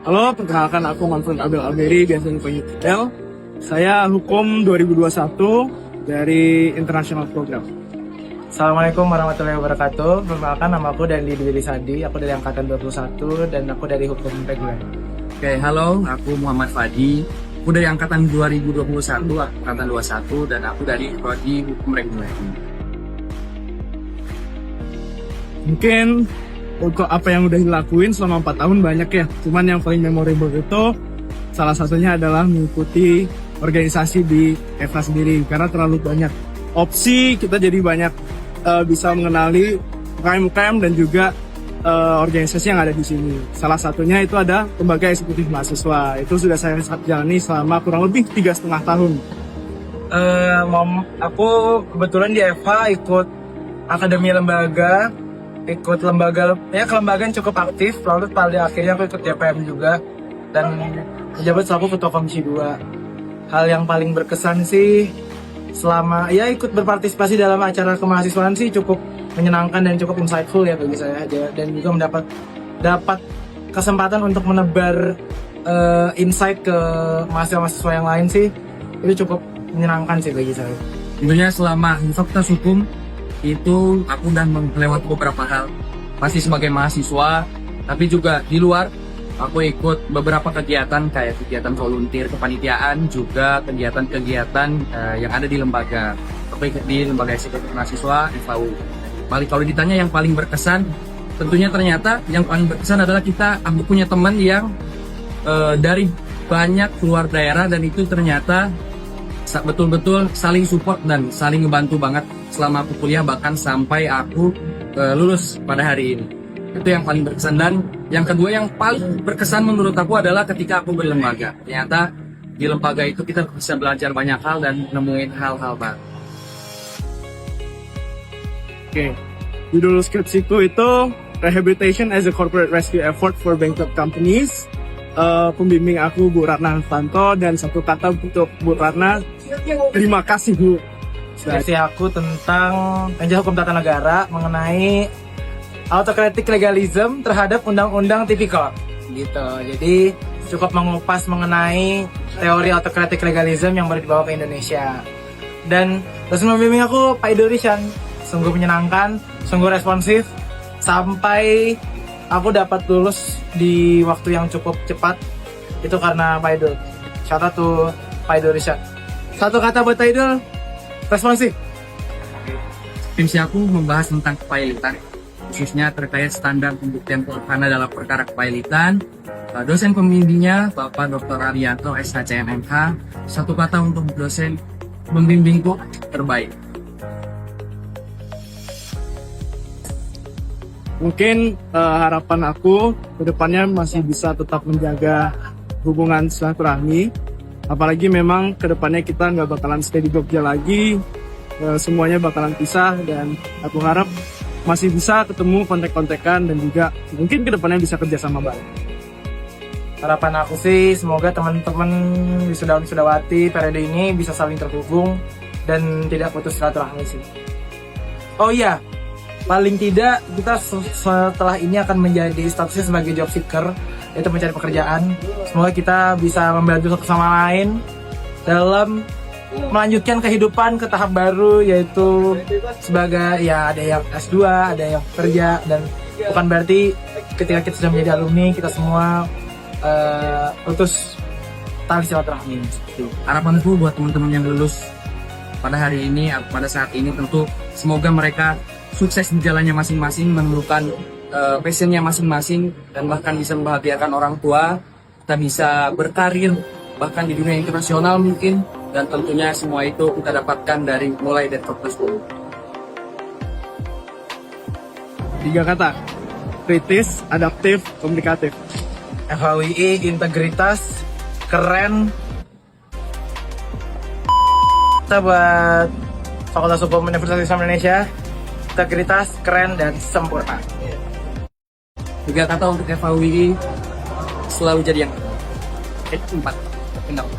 Halo, perkenalkan aku Manfred Abel Alberi, biasa dipanggil Abel. Saya hukum 2021 dari International Program. Assalamualaikum warahmatullahi wabarakatuh. Perkenalkan, nama aku Dandi Dwi Sadi. Aku dari angkatan 21 dan aku dari hukum reguler. Oke, halo, aku Muhammad Fadi. Aku dari angkatan 2021, angkatan 21, dan aku dari prodi hukum reguler. Mungkin untuk apa yang udah dilakuin selama 4 tahun banyak ya. Cuman yang paling memorable itu salah satunya adalah mengikuti organisasi di EVA sendiri. Karena terlalu banyak opsi, kita jadi banyak bisa mengenali UKM-UKM dan juga organisasi yang ada di sini. Salah satunya itu ada lembaga eksekutif mahasiswa. Itu sudah saya jalani selama kurang lebih 3,5 tahun. Aku kebetulan di EVA ikut akademi lembaga, ikut kelembagaan cukup aktif. Lalu pada akhirnya aku ikut DPM juga dan menjabat selaku ketua komisi 2. Hal yang paling berkesan sih selama ikut berpartisipasi dalam acara kemahasiswaan sih cukup menyenangkan dan cukup insightful ya bagi saya aja, dan juga dapat kesempatan untuk menebar insight ke mahasiswa-mahasiswa yang lain sih, itu cukup menyenangkan sih bagi saya. Tentunya selama Fakultas Hukum itu aku udah melewati beberapa hal, pasti sebagai mahasiswa, tapi juga di luar aku ikut beberapa kegiatan kayak kegiatan volunteer kepanitiaan, juga kegiatan-kegiatan yang ada di lembaga. Aku ikut di lembaga eksekutif mahasiswa FAU. Kalau ditanya yang paling berkesan, tentunya ternyata yang paling berkesan adalah aku punya teman yang dari banyak keluar daerah, dan itu ternyata betul-betul saling support dan saling ngebantu banget selama aku kuliah, bahkan sampai aku lulus pada hari ini. Itu yang paling berkesan. Dan yang kedua yang paling berkesan menurut aku adalah ketika aku berlembaga. Ternyata di lembaga itu kita bisa belajar banyak hal dan nemuin hal-hal baru. Oke, judul skripsiku itu Rehabilitation as a Corporate Rescue Effort for Bankrupt Companies. Pembimbing aku Bu Ratna Hanfanto, dan satu kata untuk Bu Ratna, terima kasih Bu. Skripsi aku tentang Meja Hukum Tata Negara mengenai autocratic legalism terhadap Undang-Undang Tipikor gitu. Jadi cukup mengupas mengenai teori autocratic legalism yang baru dibawa ke Indonesia. Dan dosen membimbing aku Pak Idul Rishan, sungguh menyenangkan, sungguh responsif, sampai aku dapat lulus di waktu yang cukup cepat. Itu karena Pak Idul. Shout out to Pak Idul Rishan. Satu kata buat Pak Idul, responsif. Skripsi aku membahas tentang kepailitan, khususnya terkait standar pembuktian pidana dalam perkara kepailitan. Dosen pembimbingnya Bapak Dr. Arianto SHCMMH. Satu kata untuk dosen membimbingku, terbaik. Mungkin harapan aku ke depannya masih bisa tetap menjaga hubungan silaturahmi. Apalagi memang ke depannya kita nggak bakalan stay di Jogja lagi, semuanya bakalan pisah, dan aku harap masih bisa ketemu kontek-kontekan dan juga mungkin ke depannya bisa kerja sama bareng. Harapan aku sih semoga teman-teman wisudawati periode ini bisa saling terhubung dan tidak putus silaturahmi sih. Oh iya, paling tidak kita setelah ini akan menjadi statusnya sebagai job seeker, yaitu mencari pekerjaan. Semoga kita bisa membantu satu sama lain dalam melanjutkan kehidupan ke tahap baru, yaitu sebagai ada yang S2, ada yang kerja, dan bukan berarti ketika kita sudah menjadi alumni kita semua putus tali silaturahmi. Harapanku buat teman-teman yang lulus pada hari ini, pada saat ini, tentu semoga mereka sukses di jalannya masing-masing, menemukan passionnya masing-masing, dan bahkan bisa membahagiakan orang tua. Kita bisa berkarir bahkan di dunia internasional mungkin, dan tentunya semua itu kita dapatkan mulai dari Fakultas Hukum. 3 kata, kritis, adaptif, komunikatif. FHWI, integritas, keren. Kita buat Fakultas Hukum Universitas Islam Indonesia, integritas, keren, dan sempurna. 3 kata untuk FHWI, selalu jadi yang 4. Kenal.